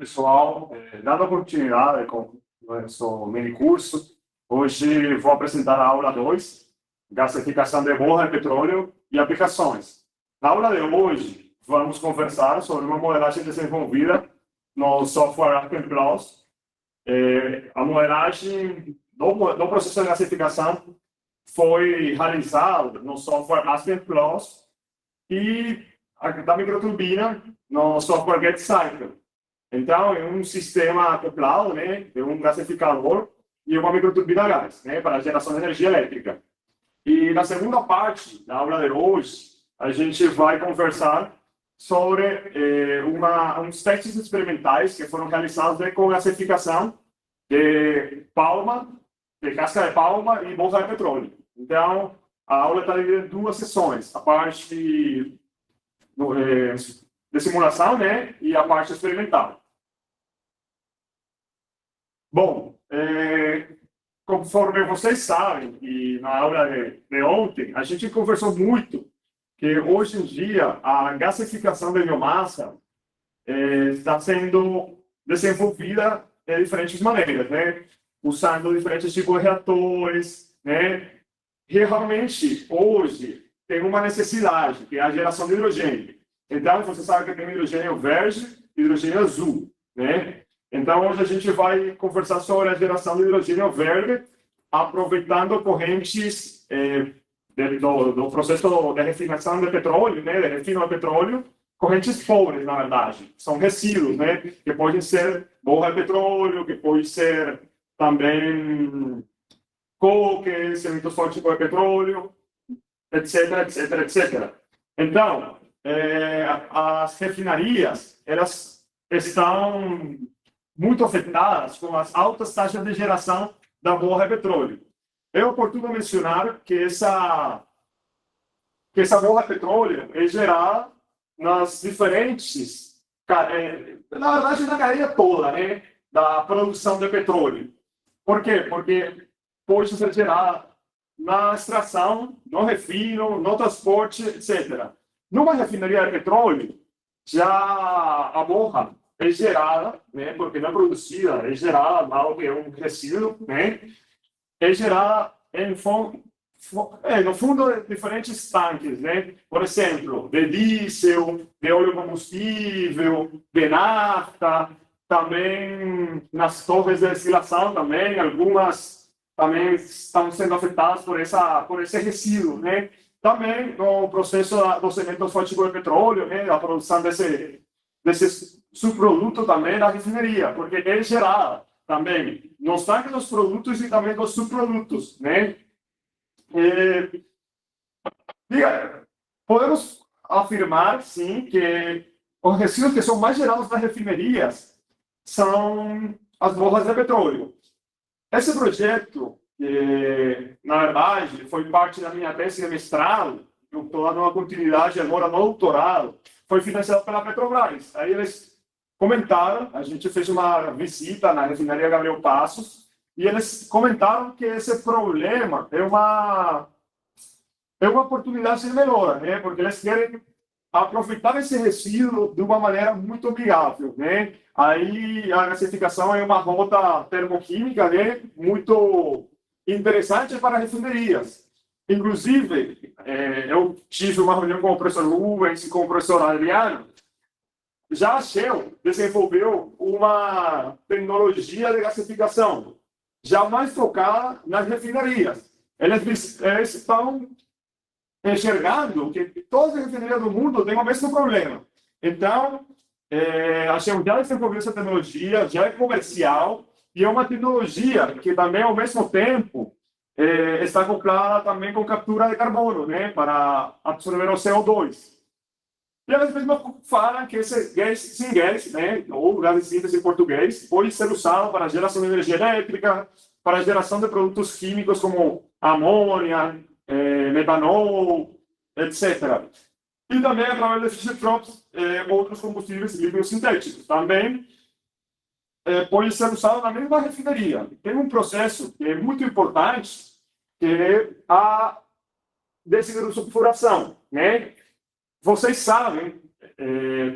pessoal. Dada a oportunidade com o nosso mini curso, hoje vou apresentar a aula 2, gasificação de borra de petróleo e aplicações. Na aula de hoje, vamos conversar sobre uma modelagem desenvolvida no software Aspen Plus. A modelagem do processo de gasificação foi realizada no software Aspen Plus e da microturbina no software GetCycle. Então, é um sistema acoplado, né, de um gasificador e uma microturbina a gás, né, para a geração de energia elétrica. E na segunda parte da aula de hoje, a gente vai conversar sobre uns testes experimentais que foram realizados, né, com gasificação de palma, de casca de palma e borra de petróleo. Então, a aula está dividida em duas sessões, a parte de simulação, né, e a parte experimental. Bom, conforme vocês sabem, e na aula de ontem, a gente conversou muito que hoje em dia a gasificação de biomassa está sendo desenvolvida de diferentes maneiras, né, usando diferentes tipos de reatores, né, e realmente hoje tem uma necessidade, que é a geração de hidrogênio. Então, você sabe que tem hidrogênio verde e hidrogênio azul, né? Então, hoje a gente vai conversar sobre a geração de hidrogênio verde, aproveitando correntes do processo de refinação de petróleo, né? De refino de petróleo, correntes pobres, na verdade. São resíduos, né? Que podem ser borra de petróleo, que pode ser também coque, sedimentos tóxicos de petróleo, etc, etc, etc. Então, as refinarias, elas estão muito afetadas com as altas taxas de geração da borra de petróleo. É oportuno mencionar que essa borra de petróleo é gerada nas diferentes, na verdade, na cadeia toda, né, da produção de petróleo. Por quê? Porque pode ser gerada na extração, no refino, no transporte, etc. Numa refinaria de petróleo, já a borra é gerada, né, porque não é produzida, é gerada, algo que é um resíduo, né, é gerada no fundo de diferentes tanques, né, por exemplo, de diesel, de óleo combustível, de nafta, também nas torres de destilação, também, algumas também estão sendo afetadas por esse resíduo, né? Também no processo dos sedimentos tóxicos de petróleo, né? A produção desse subproduto também da refineria, porque é gerada também nos tanques dos produtos e também dos subprodutos, né? Podemos afirmar, sim, que os resíduos que são mais gerados nas refinerias são as borras de petróleo. Esse projeto, na verdade, foi parte da minha tese de mestrado, eu estou dando uma continuidade agora no doutorado, foi financiado pela Petrobras. Aí eles comentaram, a gente fez uma visita na refinaria Gabriel Passos, e eles comentaram que esse problema é uma oportunidade de melhora, né? Porque eles querem aproveitar esse resíduo de uma maneira muito amigável, né? Aí a gasificação é uma rota termoquímica, né, muito interessante para refinerias. Inclusive, eu tive uma reunião com o professor Rubens e com o professor Adriano. Já a Shell desenvolveu uma tecnologia de gasificação já mais focada nas refinarias. Eles estão enxergando que todas as refinarias do mundo têm o mesmo problema. Então, a Shell já desenvolveu essa tecnologia, já é comercial, e é uma tecnologia que também, ao mesmo tempo, está acoplada também com captura de carbono, né, para absorver o CO2. E eles mesmos falam que esse gás syngas, né, ou gás de síntese em português, pode ser usado para a geração de energia elétrica, para a geração de produtos químicos como amônia, metanol, etc. E também, através de Fischer-Tropsch, outros combustíveis líquidos sintéticos. Também pode ser usado na mesma refinaria. Tem um processo que é muito importante, que é a deshidrasulfuração, né? Vocês sabem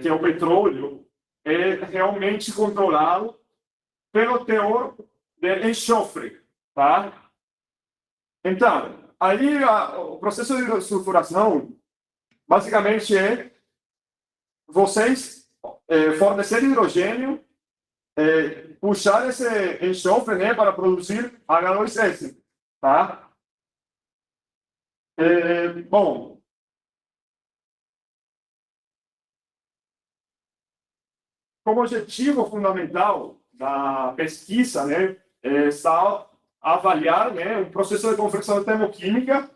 que o petróleo é realmente controlado pelo teor de enxofre, tá? Então, aí o processo de sulfuração basicamente é vocês fornecer hidrogênio, puxar esse enxofre, né, para produzir H2S, tá? Bom, como objetivo fundamental da pesquisa, né, está avaliar, né, um processo de conversão termoquímica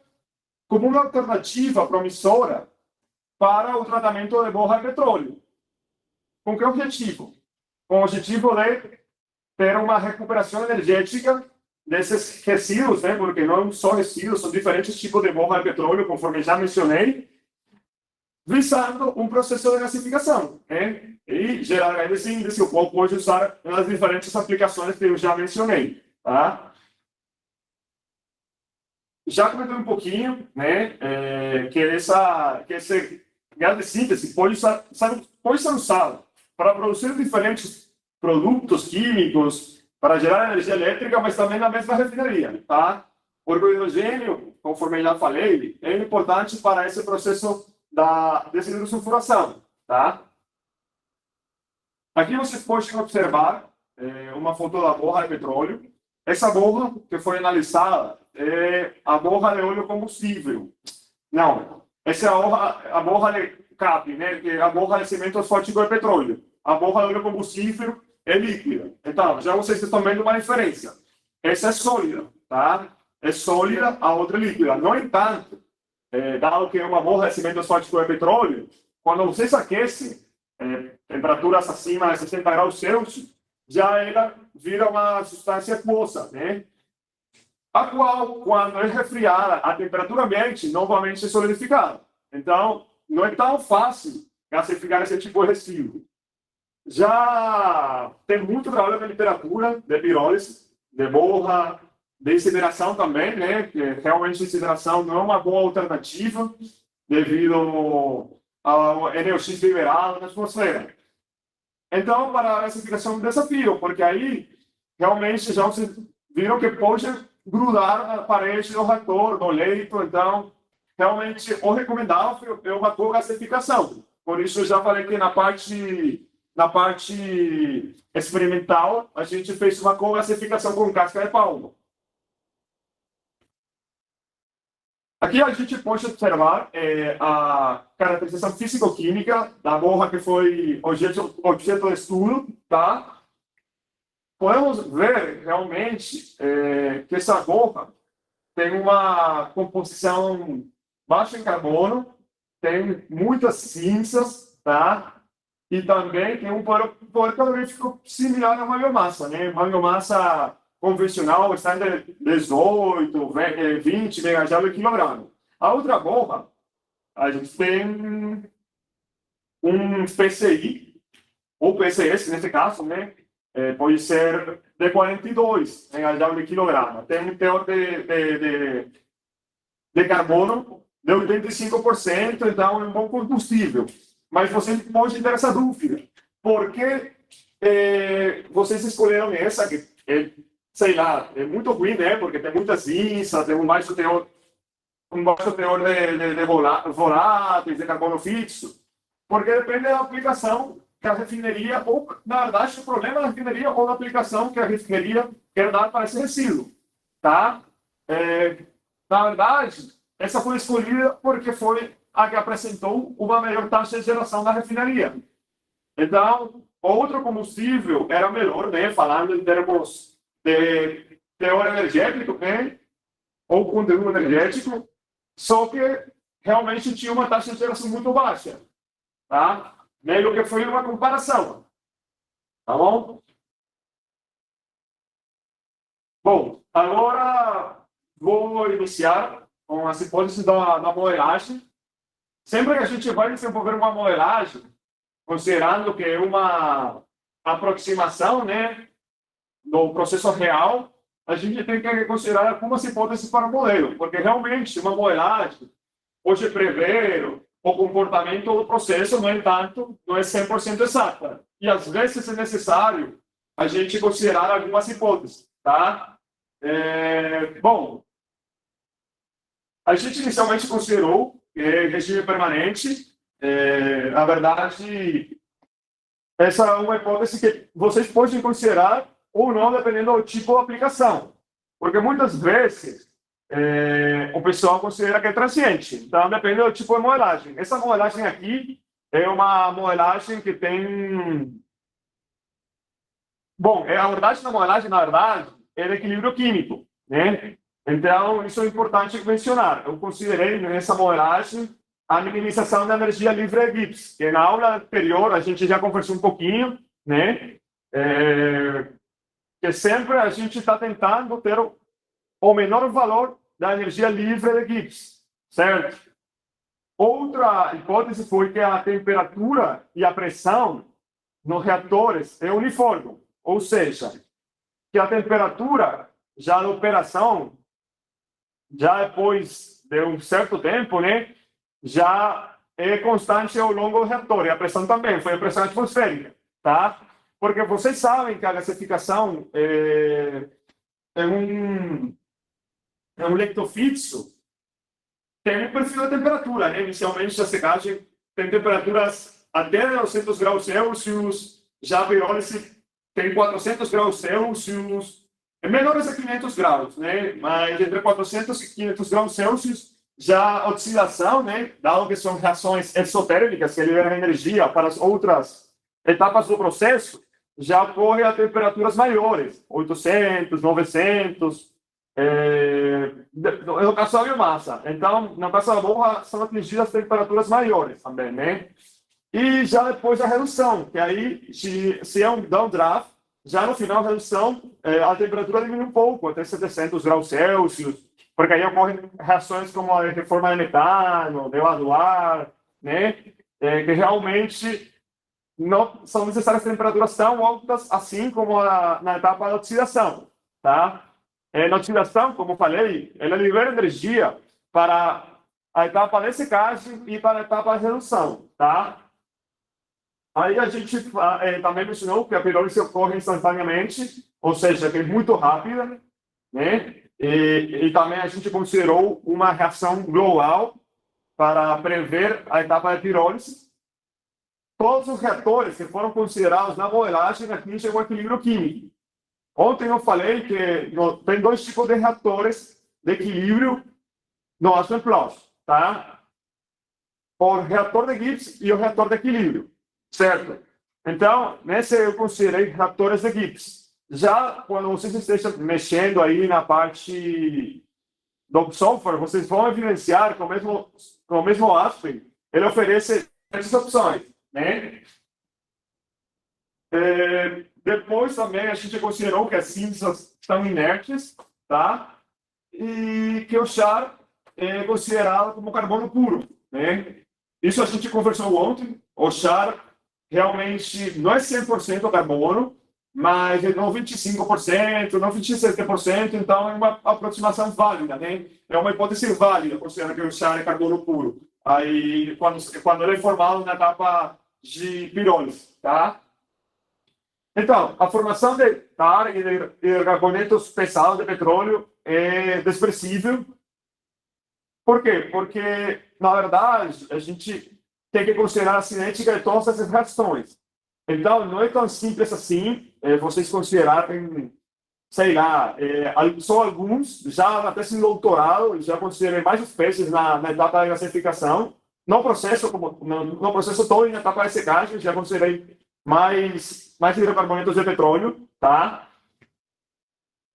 como uma alternativa promissora para o tratamento de borra de petróleo. Com que objetivo? Com o objetivo de ter uma recuperação energética desses resíduos, né, porque não são só resíduos, são diferentes tipos de borra de petróleo, conforme já mencionei, visando um processo de gasificação, né, e gerar esse índice, o qual pode usar nas diferentes aplicações que eu já mencionei, tá? Já comentei um pouquinho, né, que esse gás de síntese pode ser usado para produzir diferentes produtos químicos, para gerar energia elétrica, mas também na mesma refinaria, tá? Porque o hidrogênio, conforme eu já falei, é importante para esse processo da desidrosulfuração, tá? Aqui vocês podem observar uma foto da borra de petróleo. Essa borra que foi analisada é a borra de óleo combustível. Não, essa é a borra de CAP, né? Que é a borra de cimento asfáltico de petróleo. A borra de óleo combustível é líquida. Então, já vocês estão vendo uma diferença. Essa é sólida, tá? É sólida, a outra é líquida. No entanto, dado que é uma borra de cimento asfáltico de petróleo, quando vocês aquecem, temperaturas acima de 60 graus Celsius, já ela vira uma substância aquosa, né? A qual, quando é resfriada, a temperatura ambiente novamente é solidificada. Então, não é tão fácil gasificar esse tipo de resíduo. Já tem muito trabalho na literatura de pirólise, de borra, de incineração também, né? Que realmente a incineração não é uma boa alternativa devido ao NOx liberado na atmosfera. Então, para a gasificação é um desafio, porque aí realmente já vocês viram que pode grudar na parede do reator, do leito. Então, realmente, o recomendável é uma co-gasificação. Por isso, eu já falei que na parte experimental, a gente fez uma co-gasificação com casca de palma. Aqui a gente pode observar a caracterização físico-química da borra que foi objeto de estudo, tá? Podemos ver realmente que essa borra tem uma composição baixa em carbono, tem muitas cinzas, tá? E também tem um poder calorífico similar a uma biomassa, né? Uma biomassa convencional está entre 18, 20 megajoule por quilograma. A outra borra, a gente tem um PCI, ou PCS nesse caso, né? Pode ser de 42 megajoule por quilograma. Tem um teor de carbono de 85%, então é um bom combustível. Mas você pode ter essa dúvida. Por que vocês escolheram essa que sei lá, é muito ruim, né? Porque tem muita cinza, tem um baixo teor de voláteis, de carbono fixo. Porque depende da aplicação que a refineria, ou, na verdade, o problema da refineria ou da aplicação que a refineria quer dar para esse resíduo, tá? Na verdade, essa foi escolhida porque foi a que apresentou uma melhor taxa de geração da refinaria. Então, outro combustível era melhor, né? Falando em termos de teor energético, né? Ou conteúdo energético, só que realmente tinha uma taxa de geração muito baixa, tá? Meio que foi uma comparação, tá bom? Bom, agora vou iniciar com as hipóteses da modelagem. Sempre que a gente vai desenvolver uma modelagem, considerando que é uma aproximação, né, do processo real, a gente tem que considerar algumas hipóteses para o modelo, porque realmente uma modelagem pode prever o comportamento do processo, no entanto, não é 100% exata. E, às vezes, é necessário a gente considerar algumas hipóteses, tá? Bom, a gente inicialmente considerou regime permanente. Na verdade, essa é uma hipótese que vocês podem considerar ou não, dependendo do tipo de aplicação. Porque muitas vezes o pessoal considera que é transiente. Então, depende do tipo de modelagem. Essa modelagem aqui é uma modelagem que tem... Bom, a abordagem da modelagem, na verdade, é de equilíbrio químico, né? Então, isso é importante mencionar. Eu considerei nessa modelagem a minimização da energia livre de Gibbs, que na aula anterior a gente já conversou um pouquinho, né? Que sempre a gente está tentando ter o menor valor da energia livre de Gibbs, certo? Outra hipótese foi que a temperatura e a pressão nos reatores é uniforme, ou seja, que a temperatura já na operação, já depois de um certo tempo, né, já é constante ao longo do reator, e a pressão também, foi a pressão atmosférica, tá? Porque vocês sabem que a gasificação é um leito fixo, tem um perfil da temperatura, né? Inicialmente, a secagem tem temperaturas até 900 graus Celsius, já a pirólise tem 400 graus Celsius, menores a 500 graus, né? Mas entre 400 e 500 graus Celsius, já a oxidação, né? Dado que são reações exotérmicas que liberam energia para as outras etapas do processo, já ocorre a temperaturas maiores, 800, 900, no caso da biomassa. Então, no caso da borra, são atingidas temperaturas maiores também, né? E já depois a redução, que aí, se é um downdraft, já no final da redução, a temperatura diminui um pouco, até 700 graus Celsius, porque aí ocorrem reações como a reforma de metano, de ar, né? Que realmente não são necessárias temperaturas tão altas assim como na etapa da oxidação, tá? Na oxidação, como falei, ela libera energia para a etapa de secagem e para a etapa de redução, tá? Aí a gente também mencionou que a pirólise ocorre instantaneamente, ou seja, que é muito rápida, né? E também a gente considerou uma reação global para prever a etapa de pirólise. Todos os reatores que foram considerados na modelagem atingem o equilíbrio químico. Ontem eu falei que tem dois tipos de reatores de equilíbrio no ácido Plus, tá? O reator de Gibbs e o reator de equilíbrio, certo? Então, nesse eu considerei reatores de Gibbs. Já quando vocês estejam mexendo aí na parte do software, vocês vão evidenciar que o mesmo Aspen, ele oferece essas opções, né? Depois também a gente considerou que as cinzas estão inertes, tá? E que o char é considerado como carbono puro, né? Isso a gente conversou ontem. O char realmente não é 100% carbono, mas é não 25%, não 27%, então é uma aproximação válida, né? É uma hipótese válida, considerando que o char é carbono puro. Aí, quando ele é formado na etapa de pirólise, tá? Então, a formação de tar e de carbonetos pesados de petróleo é desprezível. Por quê? Porque, na verdade, a gente tem que considerar a cinética de todas essas reações. Então, não é tão simples assim vocês considerarem, sei lá, só alguns, já até sem doutorado, já considerei mais espécies na etapa de gasificação. No processo todo, na etapa de secagem, já considerei mais hidrocarbonetos de petróleo, tá?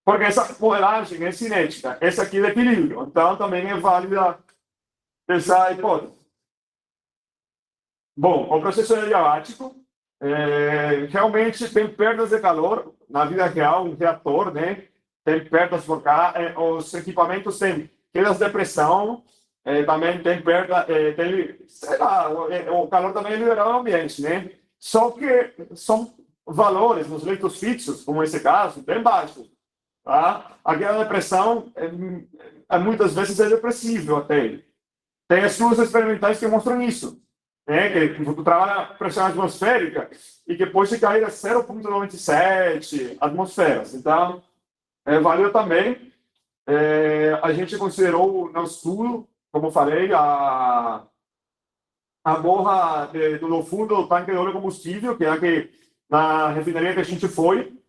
Porque essa modelagem é cinética, essa aqui é de equilíbrio, então também é válida essa hipótese. Bom, o processo é adiabático, realmente tem perdas de calor na vida real, um reator, né? Tem perdas por cá, os equipamentos têm quedas de pressão, também tem perda, sei lá, o calor também é liberado no ambiente, né? Só que são valores nos leitos fixos, como esse caso, bem baixos. Tá? A queda de pressão muitas vezes é depressível até. Tem estudos experimentais que mostram isso, né? Que tu trabalha a pressão atmosférica e que pode cair a 0,97 atmosferas. Então, valeu também. A gente considerou no estudo, como eu falei, a borra do fundo do tanque de óleo combustível, que é a que, na refinaria que a gente foi,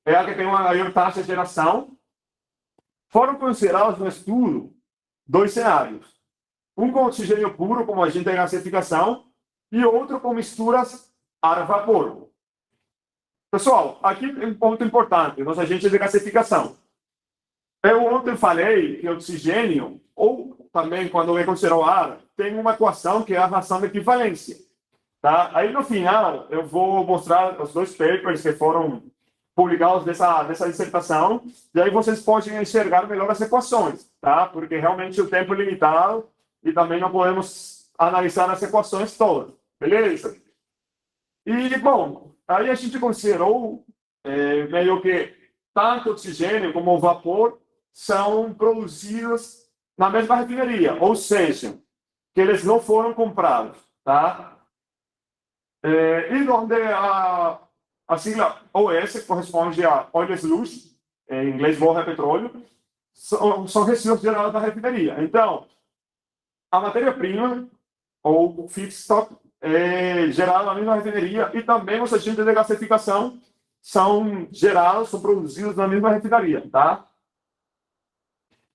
é a que tem uma maior taxa de geração. Foram considerados no estudo 2 cenários. Um com oxigênio puro, como a gente tem gasificação, e outro com misturas ar-vapor. Pessoal, aqui tem um ponto importante, nos agentes de gasificação. Eu ontem falei que oxigênio, ou também quando é considerado ar, tem uma equação que é a relação de equivalência. Tá? Aí no final eu vou mostrar os 2 papers que foram publicados dessa dissertação, e aí vocês podem enxergar melhor as equações, tá? Porque realmente o tempo é limitado e também não podemos analisar as equações todas, beleza? E, bom, aí a gente considerou meio que tanto oxigênio como vapor são produzidos na mesma refinaria, ou seja, que eles não foram comprados, tá? E onde a sigla OS corresponde a Oil Solution, em inglês borra petróleo, são resíduos gerados na refinaria. Então, a matéria-prima, ou feedstock, é gerada na mesma refinaria e também os agentes de gasificação são gerados, são produzidos na mesma refinaria, tá?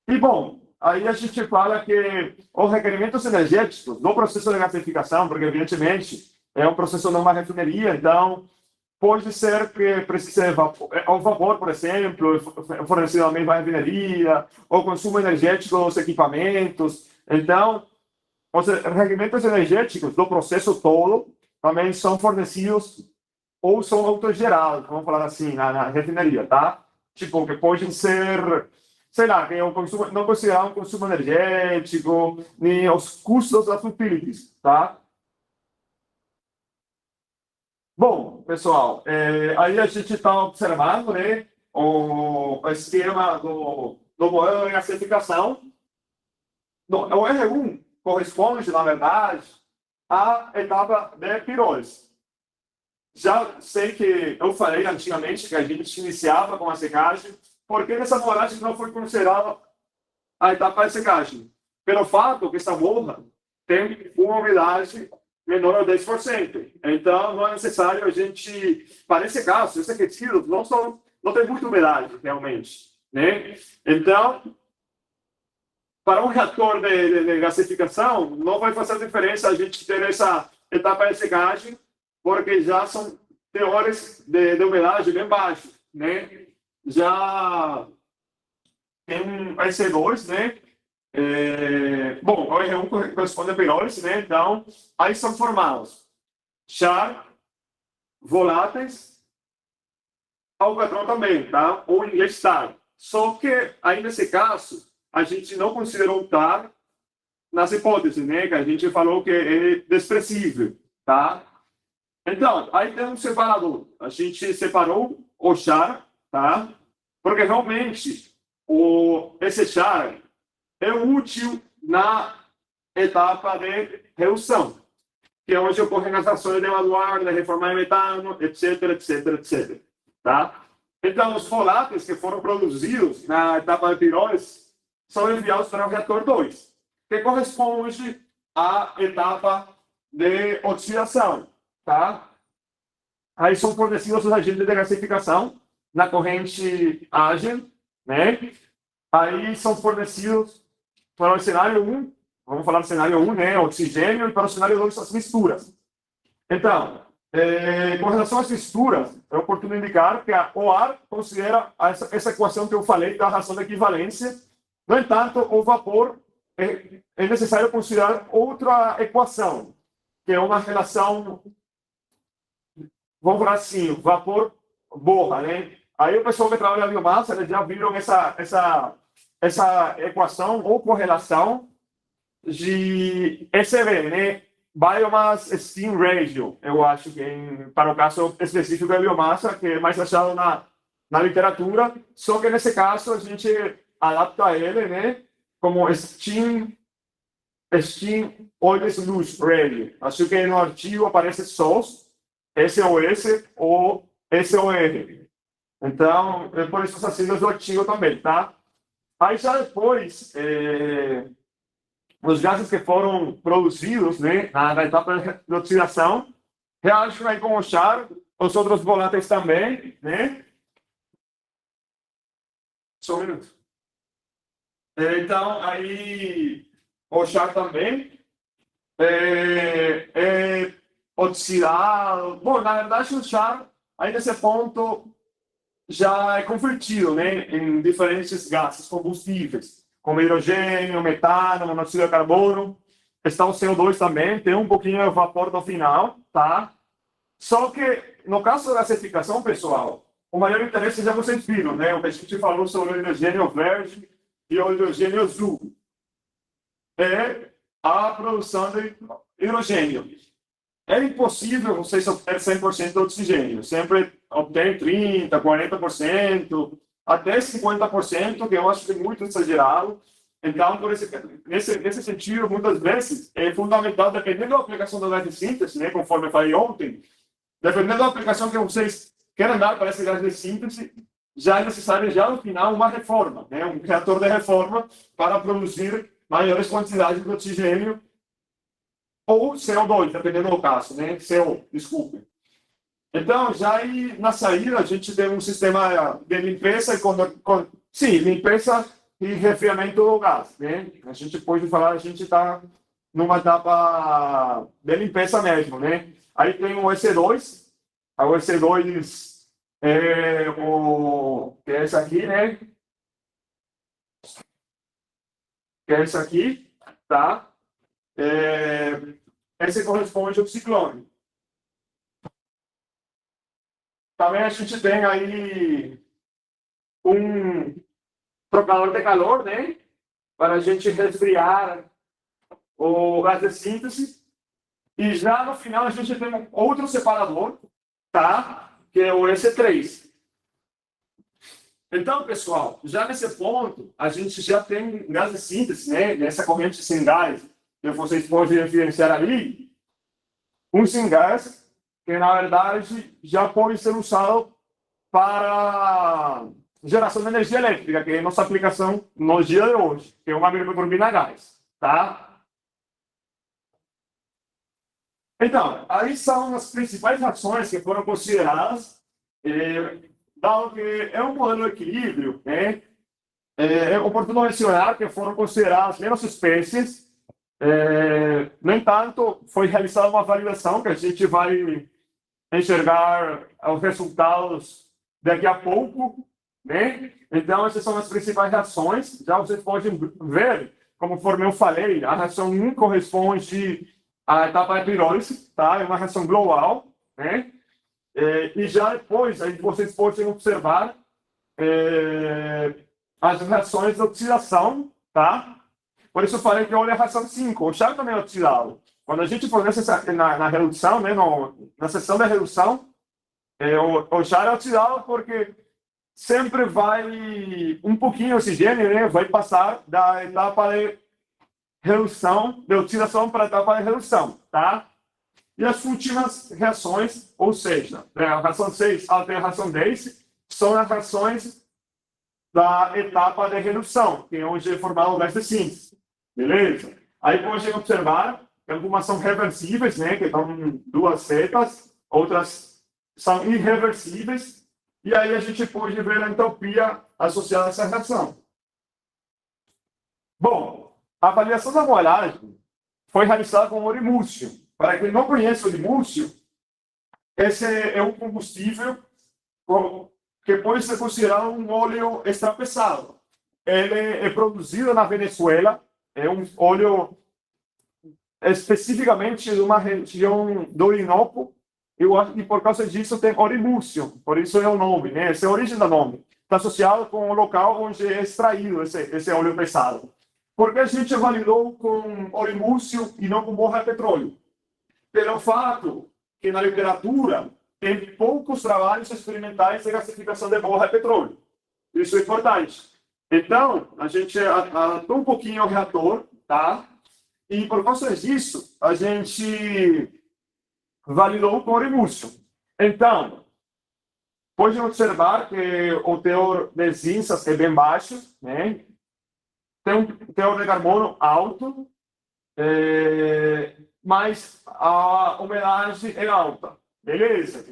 E, bom, aí a gente fala que os requerimentos energéticos do processo de gasificação, porque, evidentemente, é um processo numa refinaria, então pode ser que precise o vapor, por exemplo, fornecido na mesma refinaria, o consumo energético dos equipamentos. Então, os requerimentos energéticos do processo todo também são fornecidos ou são autogerados, vamos falar assim, na refinaria, tá? Tipo, que podem ser, sei lá, que o consumo, não considerar um consumo energético, nem os custos das utilities, tá? Bom, pessoal, aí a gente está observando, né, o esquema do modelo de gasificação. O R1 corresponde, na verdade, à etapa de pirólise. Já sei que eu falei antigamente que a gente iniciava com a secagem, porque nessa moragem não foi considerada a etapa de secagem, pelo fato que essa borra tem uma umidade menor a 10%. Então, não é necessário a gente, para esse caso, esses aquecidos não tem muita umidade, realmente, né? Então, para um reator de gasificação, não vai fazer diferença a gente ter essa etapa de secagem, porque já são teores de umidade bem baixos, né? Já tem um SC2, né? Bom, o R1 corresponde a pirólise, né? Então, aí são formados char, voláteis, alcatrão também, tá? Ou em inglês tar. Só que, aí nesse caso, a gente não considerou o tar nas hipóteses, né? Que a gente falou que é desprezível, tá? Então, aí tem um separador. A gente separou o char, tá? Porque realmente esse char é útil na etapa de redução, que é onde ocorrem as ações de evaluar, de reformar metano, etc, etc, etc. Tá? Então, os voláteis que foram produzidos na etapa de pirólise são enviados para o reator 2, que corresponde à etapa de oxidação. Tá? Aí são fornecidos os agentes de gasificação na corrente ágil, né? Aí são fornecidos para o cenário 1, vamos falar do cenário 1, né? Oxigênio, e para o cenário 2, as misturas. Então, com relação às misturas, é oportuno indicar que o ar considera essa equação que eu falei da relação de equivalência. No entanto, o vapor é necessário considerar outra equação, que é uma relação, vamos falar assim, vapor-borra, né? Aí o pessoal que trabalha na biomassa, eles já viram essa equação ou correlação de SV, né? Biomass Steam Ratio, eu acho que para o caso específico da biomassa, que é mais achado na literatura, só que nesse caso a gente adapta ele, né? Como Steam Steam Oil Sluice Ready. Acho que no artigo aparece SOS, SOS ou SOR. Então, é por isso essas siglas do artigo também, tá? Aí já depois, os gases que foram produzidos, né, na etapa de oxidação, reagem aí com o char, os outros voláteis também, né? Só um minuto. Então, aí, o char também oxidado. Bom, na verdade, o char, aí nesse ponto, já é convertido, né, em diferentes gases combustíveis, como hidrogênio, metano, monóxido de carbono. Está o CO2 também, tem um pouquinho de vapor no final, tá? Só que, no caso da gasificação, pessoal, o maior interesse já vocês viram, né? O que a gente falou sobre o hidrogênio verde e o hidrogênio azul. É a produção de hidrogênio. É impossível vocês obter 100% de oxigênio. Sempre obtém 30%, 40%, até 50%, que eu acho que é muito exagerado. Então, nesse sentido, muitas vezes, é fundamental, dependendo da aplicação da gás de síntese, né, conforme eu falei ontem, dependendo da aplicação que vocês querem dar para esse gás de síntese, já é necessário, já no final, uma reforma, né, um reator de reforma para produzir maiores quantidades de oxigênio ou CO2, dependendo do caso, né? CO, desculpe. Então, já aí na saída, a gente tem um sistema de limpeza sim, limpeza e resfriamento do gás, né? A gente pode falar, a gente está numa etapa de limpeza mesmo, né? Aí tem o EC2, o EC2 que é esse aqui, né? Que é esse aqui, tá? Esse corresponde ao ciclone. Também a gente tem aí um trocador de calor, né? Para a gente resfriar o gás de síntese. E já no final a gente tem outro separador, tá? Que é o EC3. Então, pessoal, já nesse ponto, a gente já tem gás de síntese, né? Nessa corrente sem gás, que vocês podem evidenciar ali, um sem gás, que na verdade já pode ser usado para geração de energia elétrica, que é a nossa aplicação no dia de hoje, que é uma microturbina a gás, tá? Então, aí são as principais ações que foram consideradas, dado que é um modelo de equilíbrio, né? É oportuno mencionar que foram consideradas menos espécies. No entanto, foi realizada uma validação que a gente vai enxergar os resultados daqui a pouco, né? Então, essas são as principais reações. Já vocês podem ver, conforme eu falei, a reação 1 corresponde à etapa de pirólise, tá? É uma reação global, né? E já depois, aí vocês podem observar as reações de oxidação, tá? Por isso eu falei que olha a reação 5, o char também é oxidado. Quando a gente fornece na redução, né, na seção de redução, o char é oxidado porque sempre vai um pouquinho de oxigênio, né, vai passar da etapa de redução, de oxidação para a etapa de redução, tá? E as últimas reações, ou seja, a reação 6 até a reação 10, são as reações da etapa de redução, que é onde é formado o gás de síntese. Beleza? Aí pode observar que algumas são reversíveis, né, que estão em duas setas, outras são irreversíveis, e aí a gente pode ver a entropia associada a essa reação. Bom, a avaliação da moelagem foi realizada com óleo múcio. Para quem não conhece o óleo múcio, esse é um combustível que pode ser considerado um óleo extrapesado. Ele é produzido na Venezuela, é um óleo especificamente de uma região do Orinoco, e por causa disso tem orimúcio, por isso é o nome, né? Essa é a origem do nome. Está associado com o local onde é extraído esse óleo pesado. Por que a gente validou com orimúcio e não com borra de petróleo? Pelo fato que na literatura tem poucos trabalhos experimentais de gasificação de borra de petróleo. Isso é importante. Então, a gente adaptou um pouquinho o reator, tá? E por causa disso, a gente validou com o Remulsion. Então, pode observar que o teor de cinzas é bem baixo, né? Tem um teor de carbono alto, mas a umidade é alta. Beleza?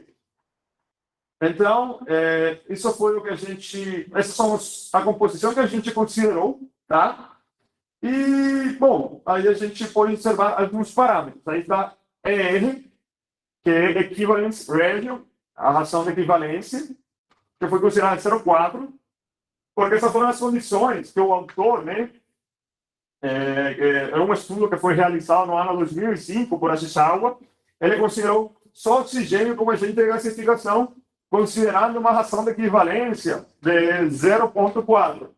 Então, isso foi o que a gente... Essas são a composição que a gente considerou, tá? E, bom, aí a gente pode observar alguns parâmetros. Aí está ER, que é Equivalence Ratio, a ração de equivalência, que foi considerada 0,4, porque essas foram as condições que o autor, né, é um estudo que foi realizado no ano 2005 por Ashisawa, ele considerou só oxigênio como agente de gasificação, considerando uma ração de equivalência de 0,4.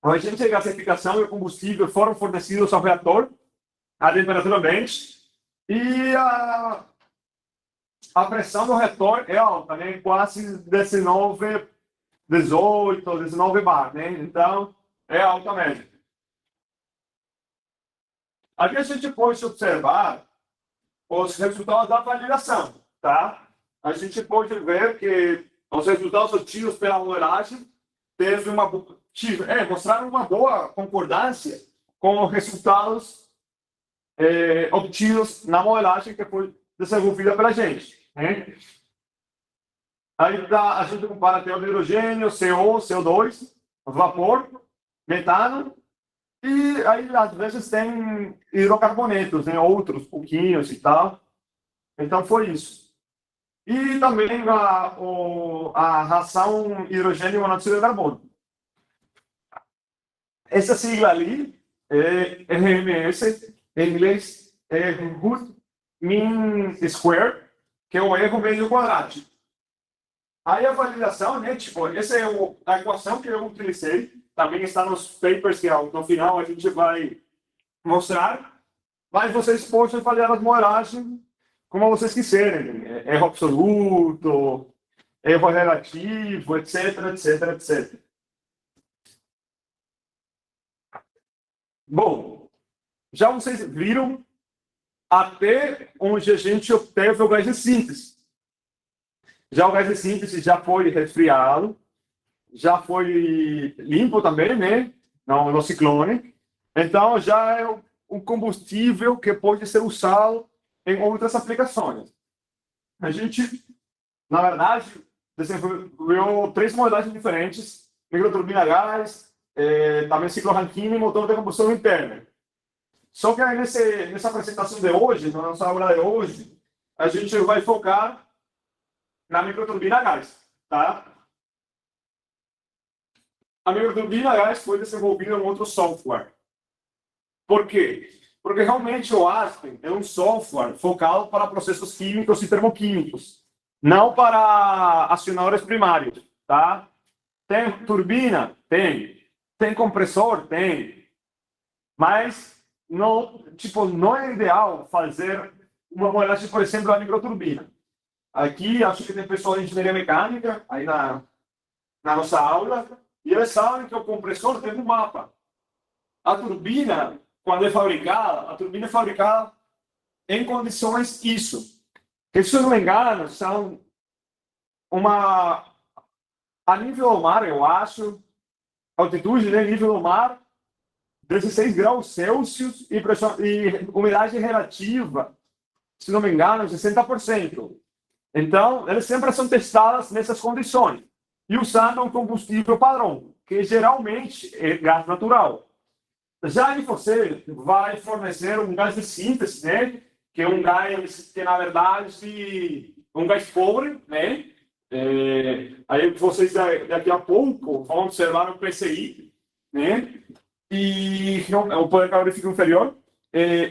O agente de gasificação e o combustível foram fornecidos ao reator a temperatura ambiente e a pressão do reator é alta, né? Quase 19, 18, 19 bar, né? Então, é alta mesmo. Aqui a gente pode observar os resultados da validação, tá? A gente pode ver que os resultados obtidos pela modelagem mostraram uma boa concordância com os resultados obtidos na modelagem que foi desenvolvida pela gente, né? Aí a gente compara teor de hidrogênio, CO, CO2, vapor, metano, e aí às vezes tem hidrocarbonetos, né, outros pouquinhos e tal. Então foi isso. E também a ração hidrogênio e monóxido de carbono. Essa sigla ali é RMS, em inglês é Root Mean Square, que é o erro meio quadrático. Aí a validação, né, tipo, essa é a equação que eu utilizei, também está nos papers que no final a gente vai mostrar, mas vocês podem avaliar as modelagens como vocês quiserem, erro absoluto, erro relativo, etc, etc, etc. Bom, já vocês viram até onde a gente obteve o gás de síntese. Já o gás de síntese já foi resfriado, já foi limpo também, né? No ciclone. Então, já é um combustível que pode ser usado em outras aplicações. A gente, na verdade, desenvolveu 3 modalidades diferentes: microturbina a gás, também ciclo Rankine e motor de combustão interna. Só que aí nessa apresentação de hoje, na nossa aula de hoje, a gente vai focar na microturbina a gás, tá? A microturbina a gás foi desenvolvida em outro software. Por quê? Porque realmente o Aspen é um software focado para processos químicos e termoquímicos, não para acionadores primários, tá? Tem turbina? Tem. Tem compressor? Tem. Mas não é ideal fazer uma modelagem, por exemplo, da microturbina. Aqui, acho que tem pessoal de engenharia mecânica, aí na nossa aula, e eles sabem que o compressor tem um mapa. A turbina, quando é fabricada, a turbina é fabricada em condições ISO. Que, se eu não me engano, são a nível do mar, eu acho, altitude, né, nível do mar, 16 graus Celsius e umidade relativa, se não me engano, 60%. Então, elas sempre são testadas nessas condições e usando um combustível padrão, que geralmente é gás natural. Já aí você vai fornecer um gás de síntese, né? Que é um gás que, na verdade, é um gás pobre, né? Aí vocês daqui a pouco vão observar o PCI, né? E o poder calorífico inferior,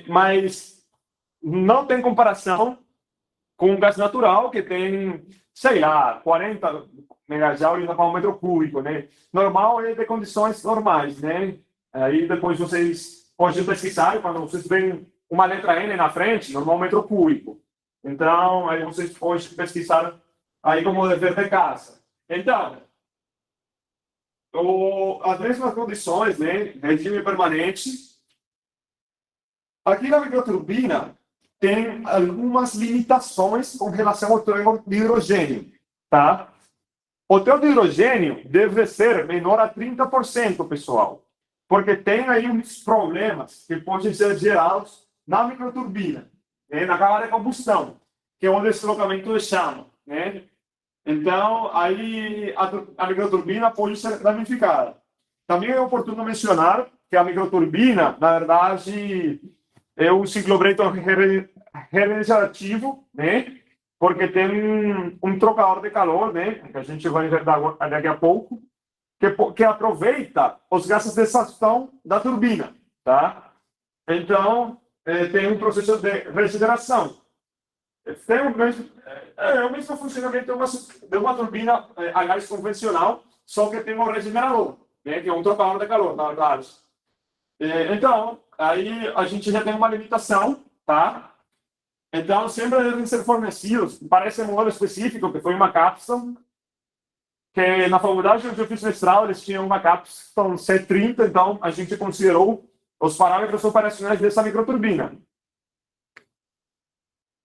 mas não tem comparação com o gás natural, que tem, sei lá, 40 megajoules para um metro cúbico, né? Normal é de condições normais, né? Aí depois vocês podem pesquisar, quando vocês veem uma letra N na frente, normal metro cúbico. Então, aí vocês podem pesquisar aí como dever de casa. Então, as mesmas condições, né? Regime permanente. Aqui na microturbina tem algumas limitações com relação ao teor de hidrogênio, tá? O teor de hidrogênio deve ser menor a 30%, pessoal, porque tem aí uns problemas que podem ser gerados na microturbina, né? Na cámara de combustão, que é onde esse deslocamento de chama, né? Então, aí a microturbina pode ser danificada. Também é oportuno mencionar que a microturbina, na verdade, é um ciclo Brayton regenerativo, né? Porque tem um trocador de calor, né? Que a gente vai ver daqui a pouco, que aproveita os gases de exaustão da turbina, tá? Então, tem um processo de regeneração. Tem o mesmo funcionamento de uma turbina a gás convencional, só que tem um regenerador, né? Que é um trocador de calor, na verdade. Então, aí a gente já tem uma limitação, tá? Então, sempre devem ser fornecidos, para esse modelo específico, que foi uma cápsula, que na faculdade onde eu fiz mestrado, eles tinham uma cápsula C30, então a gente considerou os parâmetros operacionais dessa microturbina.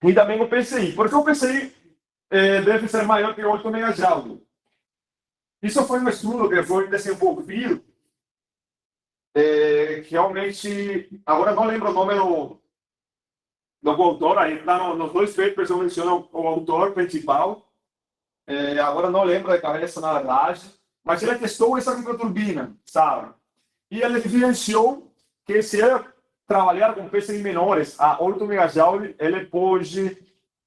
E também o PCI. Porque o PCI deve ser maior que 8 megajoule. Isso foi um estudo que foi desenvolvido, que realmente, agora não lembro o nome do autor, aí está nos dois papers eu menciono o autor principal, agora não lembro da cabeça, na verdade, mas ele testou essa microturbina, sabe? E ele evidenciou que se ele trabalhar com PCI menores a 8 megajoule, ele pode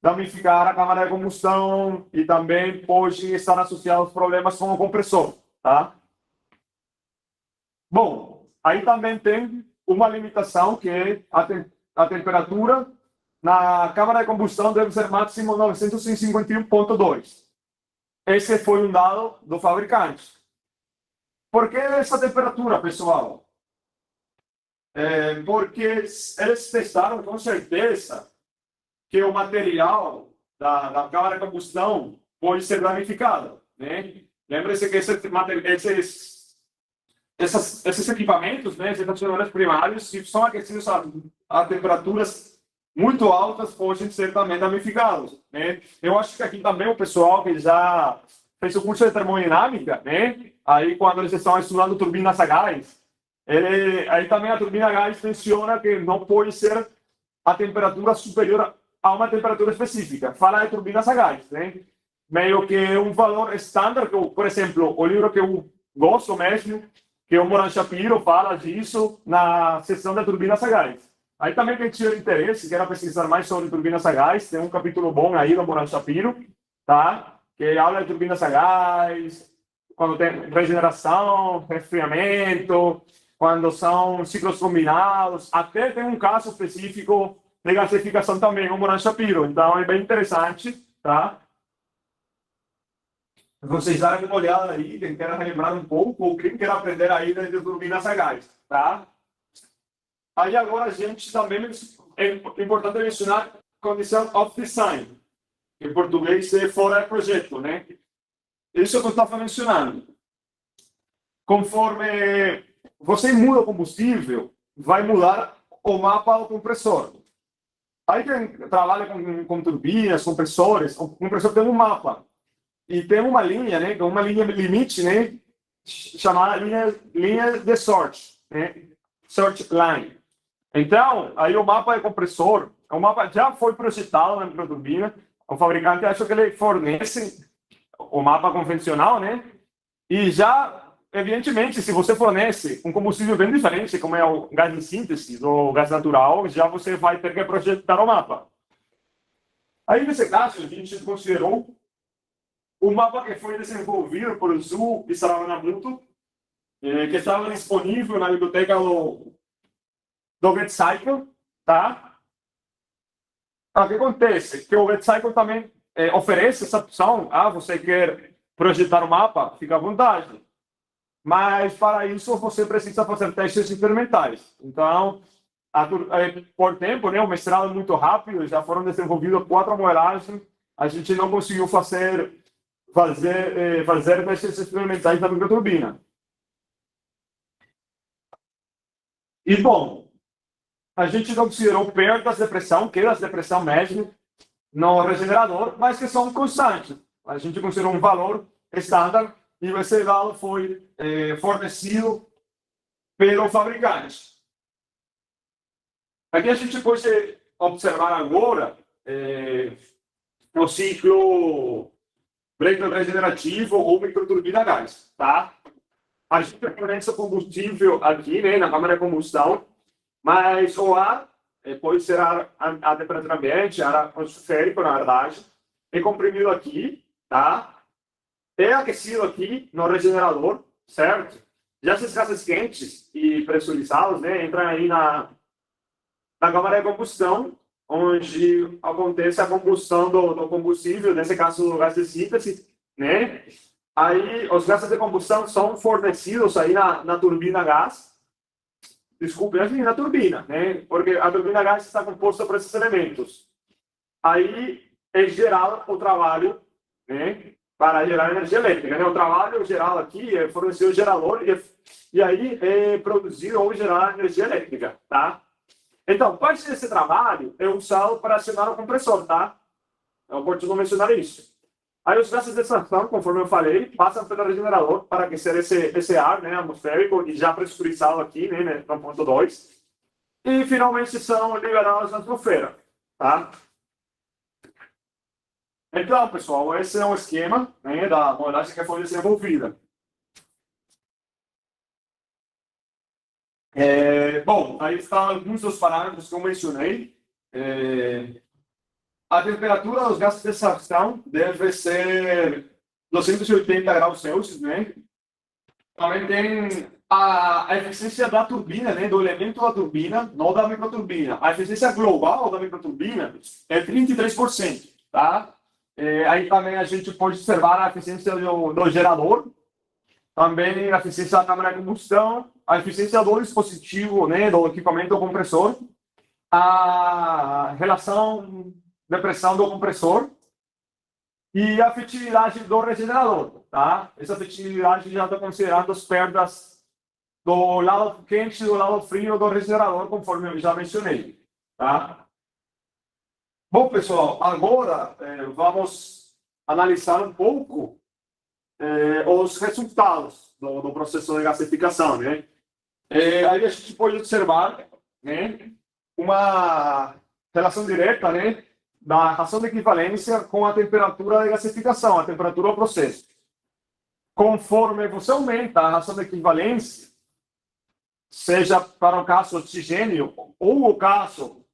danificar a câmara de combustão e também pode estar associado aos problemas com o compressor, tá? Bom, aí também tem uma limitação que é a temperatura na câmara de combustão deve ser máximo 951,2. Esse foi um dado do fabricante. Por que essa temperatura, pessoal? Porque eles testaram com certeza que o material da câmara de combustão pode ser danificado, né? Lembre-se que esses equipamentos, né, esses acionadores primários, se são aquecidos a temperaturas muito altas, podem ser também danificados, né? Eu acho que aqui também o pessoal que já fez o curso de termodinâmica, né, aí quando eles estão estudando turbinas a gás, aí também a turbina a gás menciona que não pode ser a temperatura superior a uma temperatura específica. Fala de turbinas a gás, né? Meio que um valor estándar, por exemplo, o livro que eu gosto mesmo, que o Moran Shapiro fala disso na seção da turbinas a gás. Aí também quem tinha interesse, quer pesquisar mais sobre turbinas a gás, tem um capítulo bom aí do Moran Shapiro, tá? Que habla de turbinas a gás, quando tem regeneração, resfriamento, quando são ciclos combinados, até tem um caso específico de gasificação também, o Moran Shapiro. Então é bem interessante, tá? Vocês darem uma olhada aí, quem quer relembrar um pouco, ou quem quer aprender aí de turbinas a gás, tá? Aí agora a gente também é importante mencionar condição of design, que em português é fora de projeto, né? Isso é o que eu estava mencionando. Conforme você muda o combustível, vai mudar o mapa do compressor. Aí quem trabalha com turbinas, compressores, o compressor tem um mapa. E tem uma linha, né? Uma linha limite, né? Chamada linha de sort, né? Sort line. Então, aí o mapa de compressor, o mapa já foi projetado na microturbina, o fabricante acha que ele fornece o mapa convencional, né? E já, evidentemente, se você fornece um combustível bem diferente, como é o gás de síntese ou gás natural, já você vai ter que projetar o mapa. Aí, nesse caso, a gente considerou o mapa que foi desenvolvido por Zhu e Saravanan, que estava disponível na biblioteca do GetCycle, tá? O que acontece? Que o GetCycle também oferece essa opção. Você quer projetar o mapa? Fica à vontade. Mas, para isso, você precisa fazer testes experimentais. Então, por tempo, né, o mestrado é muito rápido, já foram desenvolvidas 4 modelagens, a gente não conseguiu fazer testes experimentais da microturbina. E, bom, a gente considerou perdas de pressão, quedas de pressão mesmo, no regenerador, mas que são constantes. A gente considerou um valor estándar e esse valor foi fornecido pelo fabricante. Aqui a gente pode observar agora o ciclo breakdown regenerativo ou microturbina a gás, tá? A gente referencia o combustível aqui, né, na câmara de combustão, mas o ar pode ser a temperatura ambiente, ar atmosférico, na verdade, é comprimido aqui, tá? É aquecido aqui no regenerador, certo? Já esses gases quentes e pressurizados, né, entram aí na câmara de combustão, onde acontece a combustão do combustível, nesse caso, o gás de síntese, né? Aí, os gases de combustão são fornecidos aí na turbina a gás, desculpe, na turbina, né? Porque a turbina a gás está composta por esses elementos. Aí é gerado o trabalho, né? Para gerar energia elétrica, né? O trabalho geral aqui é fornecer o gerador e aí é produzir ou gerar energia elétrica, tá? Então, parte desse trabalho é usado para acionar o compressor, tá? É oportuno mencionar isso. Aí os gases de extração, conforme eu falei, passam pelo regenerador para aquecer esse ar, né, atmosférico e já pressurizado aqui, né, no ponto 2. E finalmente são liberados na atmosfera, tá? Então, pessoal, esse é o esquema, né, da modelagem que foi desenvolvida. Bom, aí estão alguns dos parâmetros que eu mencionei. A temperatura dos gases de extração deve ser 280 graus Celsius, né? Também tem a eficiência da turbina, né? Do elemento da turbina, não da microturbina. A eficiência global da microturbina é 33%, tá? Aí também a gente pode observar a eficiência do gerador, também a eficiência da câmara de combustão, a eficiência do dispositivo, né? Do equipamento compressor, a relação de pressão do compressor e a efetividade do regenerador, tá? Essa efetividade já está considerando as perdas do lado quente e do lado frio do regenerador, conforme eu já mencionei, tá? Bom, pessoal, agora vamos analisar um pouco os resultados do processo de gasificação, né? Aí a gente pode observar, né, uma relação direta, né, da ração de equivalência com a temperatura de gasificação, a temperatura do processo. Conforme você aumenta a ração de equivalência, seja para o caso oxigênio ou o caso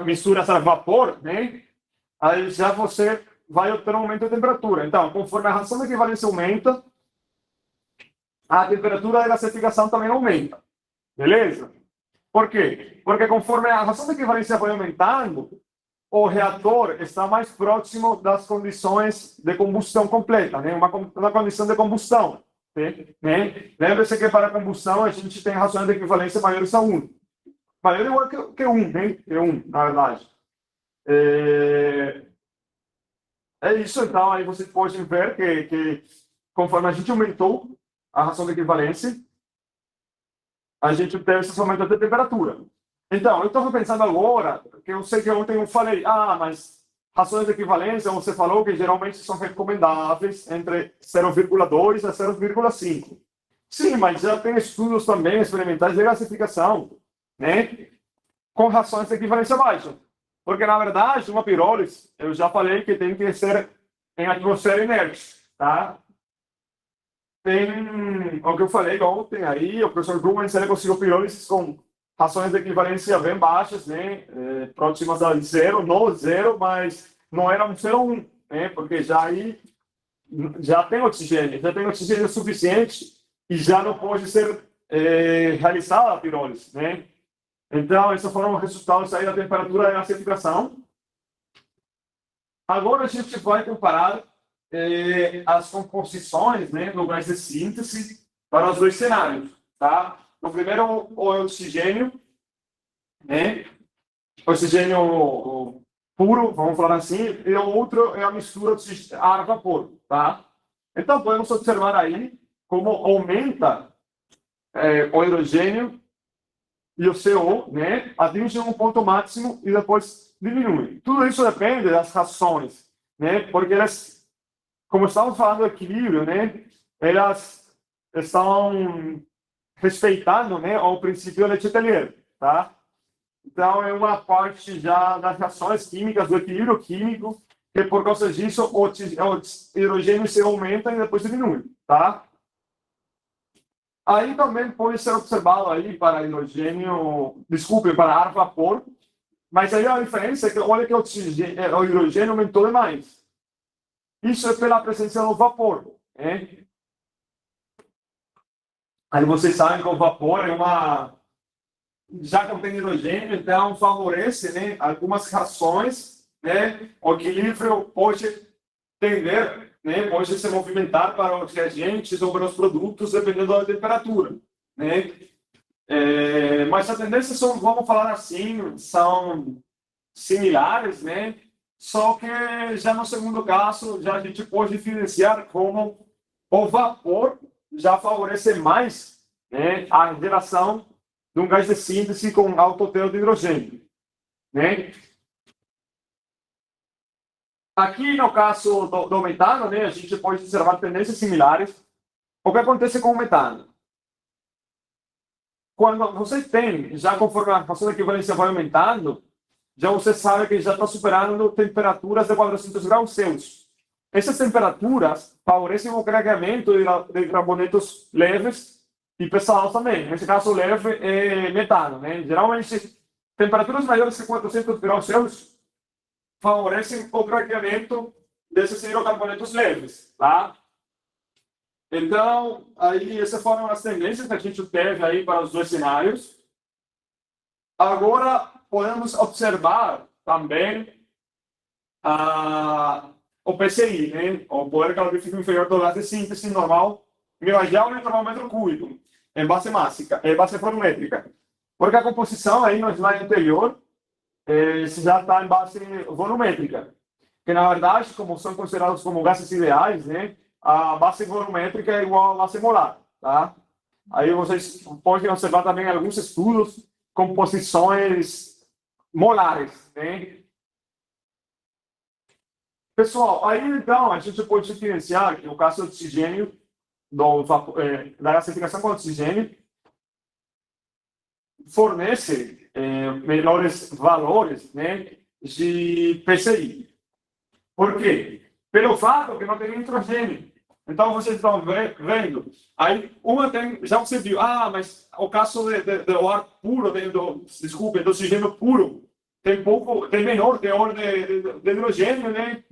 misturas a vapor, né, aí já você vai ter um aumento de temperatura. Então, conforme a ração de equivalência aumenta, a temperatura de gasificação também aumenta. Beleza? Por quê? Porque conforme a ração de equivalência vai aumentando, o reator está mais próximo das condições de combustão completa, né? Uma condição de combustão. Né? Lembre-se que para a combustão a gente tem rações de equivalência maiores a 1. Maior igual que 1, né? Que 1, na verdade. É isso, então, aí você pode ver que conforme a gente aumentou a ração de equivalência, a gente teve esse aumento de temperatura. Então, eu estava pensando agora, que eu sei que ontem eu falei, mas rações de equivalência, você falou que geralmente são recomendáveis entre 0,2 a 0,5. Sim, mas já tem estudos também experimentais de gasificação, né? Com rações de equivalência baixa. Porque, na verdade, uma pirólise, eu já falei que tem que ser em atmosfera inerte, tá? Tem o que eu falei ontem aí, o professor Rubens, ele conseguiu pirólises com rações de equivalência bem baixas, né? Próximas a zero, não zero, mas não era um 0,1, né? Porque já aí já tem oxigênio suficiente e já não pode ser realizada a pirólise, né? Então, esses foram os resultados aí da temperatura de gasificação. Agora a gente vai comparar as composições, né, do gás de síntese para os dois cenários, tá? O primeiro é o oxigênio, né? Oxigênio puro, vamos falar assim, e o outro é a mistura de ar-vapor, tá? Então, podemos observar aí como aumenta o hidrogênio e o CO, né, atingem um ponto máximo e depois diminuem. Tudo isso depende das razões, né, porque elas, como estamos falando de equilíbrio, né, elas estão respeitando, né, o princípio de Letelier, tá? Então, é uma parte já das reações químicas, do equilíbrio químico, que por causa disso o hidrogênio se aumenta e depois diminui, tá? Aí também pode ser observado aí para hidrogênio, desculpe, para ar vapor, mas aí a diferença é que olha que o hidrogênio aumentou demais. Isso é pela presença do vapor, né? Aí vocês sabem que o vapor é uma, já contém hidrogênio, então favorece, né, algumas reações, né? O equilíbrio pode tender, né, pode se movimentar para os reagentes ou para os produtos, dependendo da temperatura, né? Mas as tendências são, vamos falar assim, são similares, né? Só que já no segundo caso, já a gente pode diferenciar como o vapor já favorece mais, né, a geração de um gás de síntese com alto teor de hidrogênio, né? Aqui, no caso do metano, né, a gente pode observar tendências similares. O que acontece com o metano? Quando você tem, já conforme a função de equivalência vai aumentando, já você sabe que já está superando temperaturas de 400 graus Celsius. Essas temperaturas favorecem o carregamento de carbonetos leves e pesados também. Nesse caso, leve é metano, né? Geralmente, temperaturas maiores que 400 graus Celsius favorecem o carregamento desses hidrocarbonetos leves, tá? Então, aí, essas foram as tendências que a gente teve aí para os dois cenários. Agora, podemos observar também o PCI, né? O poder calorífico inferior do gás de síntese normal, megajoule por metro cúbico, em base mássica, em base volumétrica. Porque a composição aí no slide anterior já está em base volumétrica, que na verdade, como são considerados como gases ideais, né? A base volumétrica é igual à base molar, tá? Aí vocês podem observar também alguns estudos com posições molares, né? Pessoal, aí então a gente pode diferenciar que o caso do oxigênio, da gasificação com oxigênio, fornece melhores valores, né, de PCI. Por quê? Pelo fato que não tem nitrogênio. Então, vocês estão vendo. Aí, uma tem, já você viu, mas o caso do ar puro, desculpe, do oxigênio puro, tem menor teor de hidrogênio, né?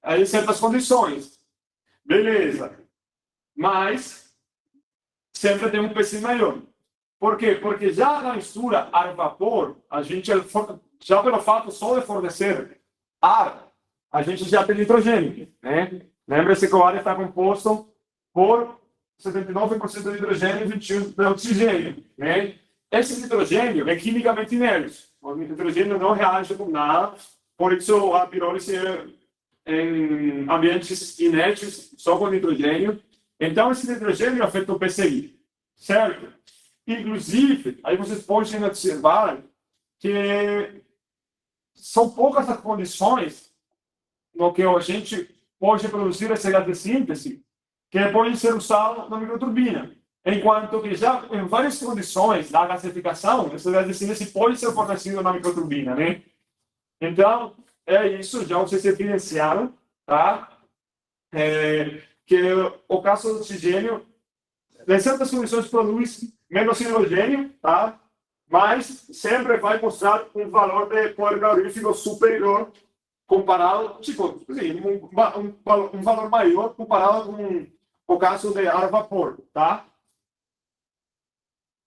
Aí, em certas condições. Beleza. Mas, sempre tem um PCI maior. Por quê? Porque já na mistura ar-vapor, a gente, já pelo fato só de fornecer ar, a gente já tem nitrogênio, né? Lembre-se que o ar está composto por 79% de hidrogênio e 21% de oxigênio, né? Esse nitrogênio é quimicamente inerte. O nitrogênio não reage com nada, por isso a pirólise em ambientes inertes, só com nitrogênio. Então, esse nitrogênio afeta o PCI, certo? Inclusive, aí vocês podem observar que são poucas as condições no que a gente pode produzir esse gás de síntese que pode ser usado na microturbina. Enquanto que já em várias condições da gasificação, esse gás de síntese pode ser fornecido na microturbina, né? Então, é isso, já vocês evidenciaram, tá? Que o caso do oxigênio, em certas condições, produz menos hidrogênio, tá? Mas sempre vai mostrar um valor de poder calorífico superior comparado, tipo, sim, um valor maior comparado com o caso de ar-vapor, tá?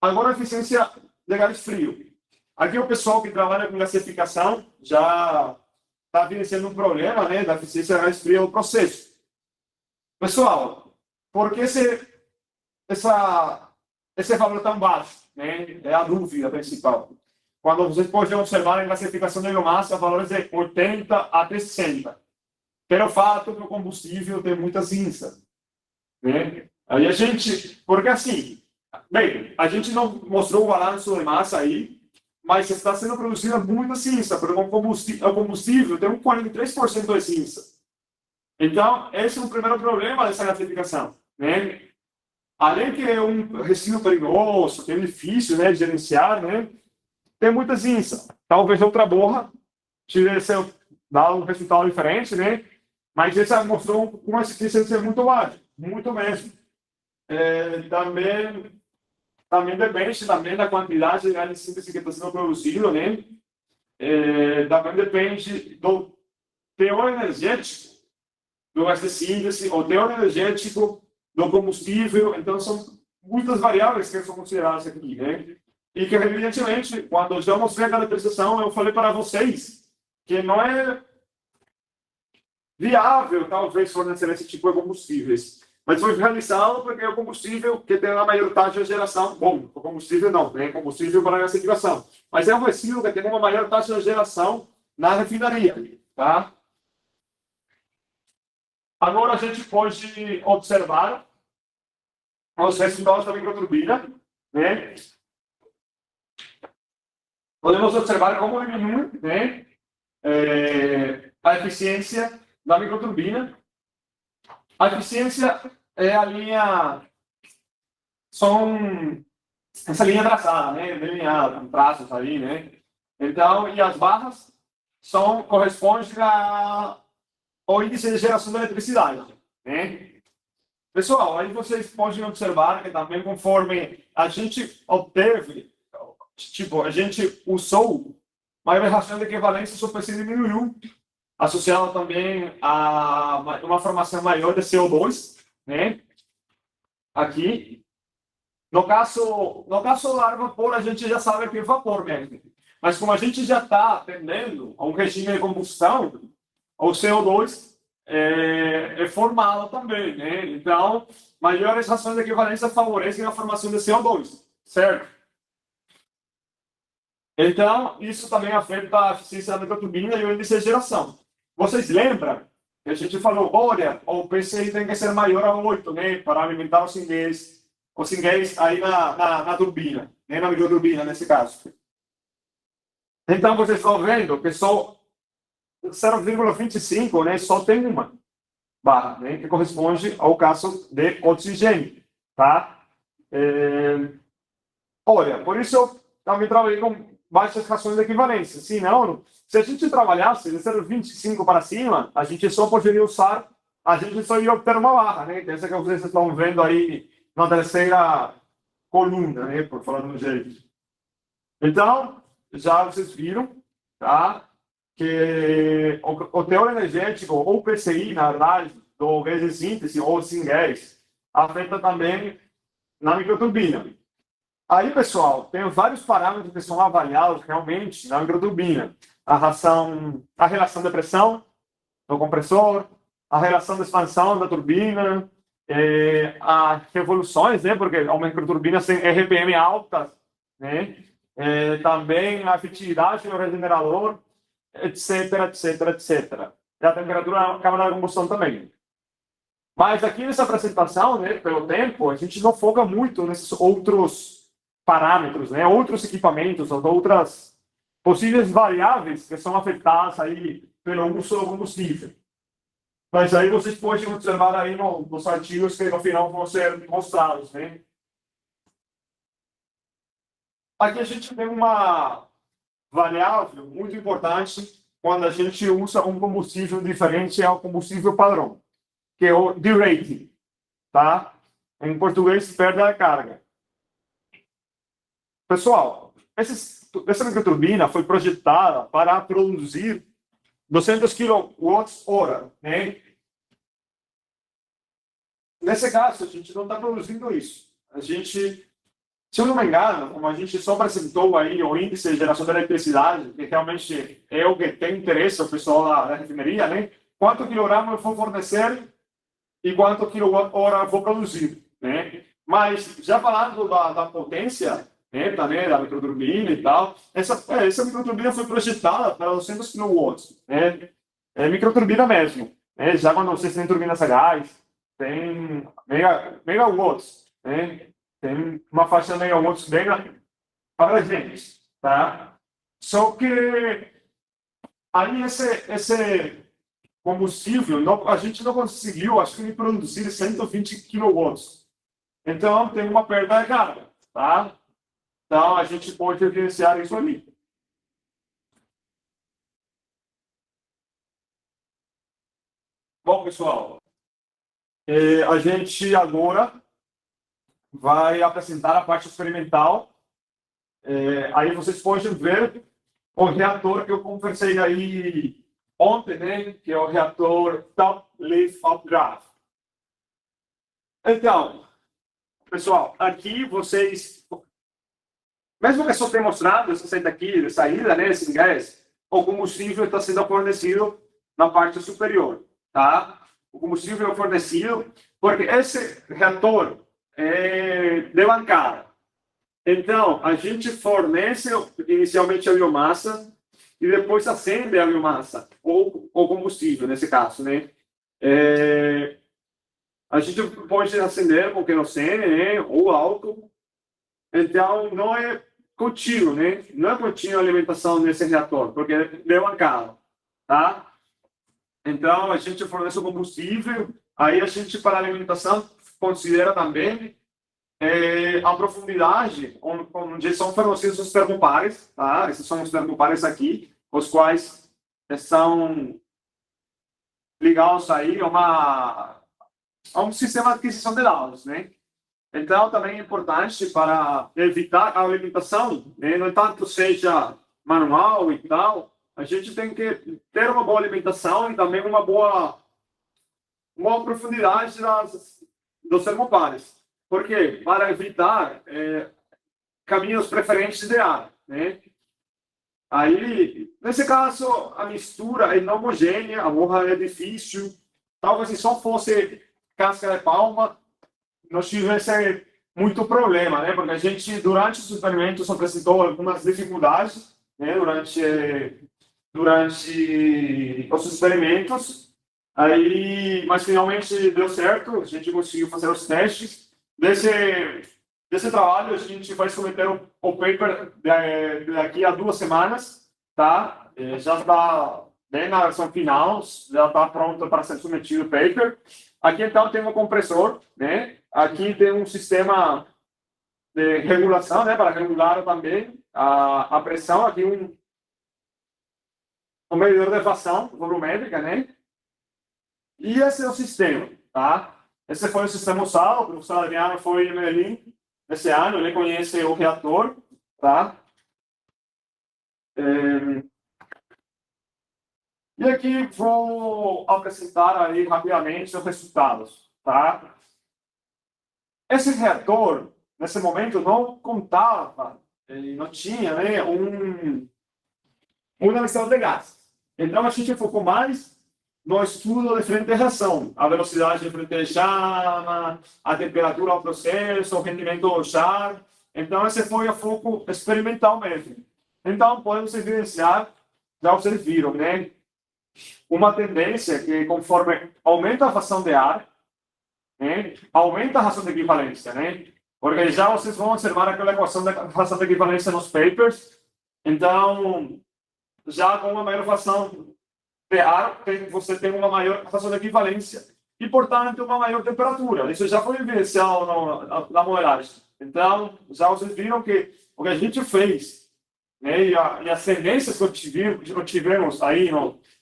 Agora, a eficiência de gás frio. Aqui o pessoal que trabalha com gasificação já está evidenciando um problema, né, da eficiência de gás frio no processo. Pessoal, por que esse valor tão baixo, né? É a dúvida principal. Quando vocês podem observar em gasificação de biomassa, valores de 80 até 60. Pelo fato que o combustível tem muita cinza, né? Aí a gente, porque assim, Bem, a gente não mostrou o balanço de massa aí, mas está sendo produzida muita cinza, porque o combustível tem um 43% de cinza. Então, esse é o primeiro problema dessa gasificação, né? Além que é um resíduo perigoso, que é difícil, né, de gerenciar, né? Tem muita cinza. Talvez outra borra tivesse dado um resultado diferente, né? Mas essa mostrou uma eficiência muito baixa, muito mesmo. Também depende também da quantidade de gás de síntese que está sendo produzido, né? Também depende do teor energético do gás de síntese, o teor energético do combustível. Então, são muitas variáveis que são consideradas aqui, né? E que, evidentemente, quando eu já mostrei a caracterização, eu falei para vocês que não é viável, talvez, fornecer esse tipo de combustíveis. Mas foi realizado porque é o combustível que tem a maior taxa de geração. Bom, o combustível não, né? Combustível para a gasificação. Mas é um resíduo que tem uma maior taxa de geração na refinaria, tá? Agora a gente pode observar os resultados da microturbina, né? Podemos observar como diminui, né, a eficiência da microturbina. A eficiência é a linha, são essa linha traçada, né, delineada, com traços ali, né. Então, e as barras correspondem ao índice de geração de eletricidade, né. Pessoal, aí vocês podem observar que também conforme a gente obteve, tipo, a gente usou maior relação de equivalência, seu PC diminuiu, associado também a uma formação maior de CO2, né? Aqui. No caso do ar vapor, a gente já sabe que é vapor mesmo. Mas como a gente já está atendendo a um regime de combustão, o CO2 é formado também, né? Então, maiores rações de equivalência favorecem a formação de CO2, certo? Então, isso também afeta a eficiência da microturbina e o índice de geração. Vocês lembram que a gente falou, olha, o PCI tem que ser maior a 8, né, para alimentar os singuês aí na turbina, né, na microturbina, nesse caso. Então, vocês estão vendo que só 0,25, né, só tem uma barra, né, que corresponde ao caso de oxigênio, tá? Olha, por isso eu também trabalhei com baixas frações de equivalência. Senão, se a gente trabalhasse de 0,25 para cima, a gente só poderia usar, a gente só ia obter uma barra, né? Essa que vocês estão vendo aí na terceira coluna, né? Por falar de um jeito. Então, já vocês viram, tá? Que o teor energético, ou o PCI, na verdade, do gás de síntese, ou syngas, afeta também na microturbina. Aí, pessoal, tem vários parâmetros que são avaliados realmente na microturbina. A relação de pressão do compressor, a relação de expansão da turbina, as revoluções, né, porque a microturbina tem RPM altas, né, também a efetividade do regenerador, etc, etc, etc. E a temperatura da câmara de combustão também. Mas aqui nessa apresentação, né, pelo tempo, a gente não foca muito nesses outros parâmetros, né, outros equipamentos, outras possíveis variáveis que são afetadas aí pelo uso do combustível. Mas aí vocês podem observar aí nos artigos que no final vão ser mostrados, né? Aqui a gente tem uma variável muito importante quando a gente usa um combustível diferente ao combustível padrão, que é o derating, tá? Em português, perda da carga. Pessoal, essa microturbina foi projetada para produzir 200 kWh, né? Nesse caso, a gente não está produzindo isso. A gente, se eu não me engano, como a gente só apresentou aí o índice de geração de eletricidade, que realmente é o que tem interesse ao pessoal da refinaria, né? Quanto quilograma eu vou fornecer e quanto quilowatt-hora eu vou produzir, né? Mas, já falando da potência, né, da microturbina e tal, essa microturbina foi projetada para 200 kW, né? É microturbina mesmo, né? Já quando vocês têm turbinas a gás, tem megawatts, né? Tem uma faixa de megawatts bem abrangente, tá? Só que aí esse combustível, a gente não conseguiu, acho que, produzir 120 quilowatts. Então, tem uma perda de carga, tá? Então, a gente pode evidenciar isso ali. Bom, pessoal, a gente agora vai apresentar a parte experimental. Aí vocês podem ver o reator que eu conversei aí ontem, né? Que é o reator Top Leaf Updraft. Então, pessoal, aqui vocês, mesmo que só tenha mostrado essa saída aqui, saída, né? Esse gás, o combustível está sendo fornecido na parte superior, tá? O combustível é fornecido porque esse reator é de bancada. Então, a gente fornece inicialmente a biomassa e depois acende a biomassa, ou o combustível, nesse caso, né? A gente pode acender com querosene, né? Ou álcool. Então, não é contínuo, né? Não é contínua a alimentação nesse reator, porque é de bancada, tá? Então, a gente fornece o combustível, aí a gente, para a alimentação, considera também a profundidade onde são fornecidos os termopares, tá? Esses são os termopares aqui, os quais são ligados aí a um sistema de aquisição de dados, né? Então, também é importante para evitar a alimentação, né? Não tanto seja manual e tal, a gente tem que ter uma boa alimentação e também uma boa profundidade dos termopares. Por quê? Para evitar caminhos preferentes de ar, né? Aí, nesse caso, a mistura é não homogênea, a borra é difícil. Talvez se só fosse casca de palma, não tivesse muito problema, né? Porque a gente, durante os experimentos, apresentou algumas dificuldades, né? Durante os experimentos. Aí, mas finalmente deu certo, a gente conseguiu fazer os testes. Desse trabalho, a gente vai submeter o paper daqui a 2 semanas, tá? Já está bem na versão final, já está pronto para ser submetido o paper. Aqui, então, tem um compressor, né? Aqui tem um sistema de regulação, né? Para regular também a pressão. Aqui um medidor de vazão volumétrica, né? E esse é o sistema, tá? Esse foi o sistema usado. O professor Adriano foi em Medellín esse ano, ele conhece o reator, tá? E aqui vou apresentar aí rapidamente os resultados, tá? Esse reator, nesse momento, não contava, não tinha, né, uma emissão de gás. Então, a gente focou mais no estudo de frente de reação, a velocidade de frente de chama, a temperatura do processo, o rendimento do char. Então, esse foi o foco experimental mesmo. Então, podemos evidenciar, já vocês viram, né? Uma tendência que, conforme aumenta a fração de ar, né, aumenta a fração de equivalência, né? Porque já vocês vão observar aquela equação da fração de equivalência nos papers. Então, já com uma maior fração de ar, você tem uma maior fração de equivalência e, portanto, uma maior temperatura. Isso já foi evidenciado na modelagem. Então, já vocês viram que o que a gente fez, né, e as tendências que tivemos aí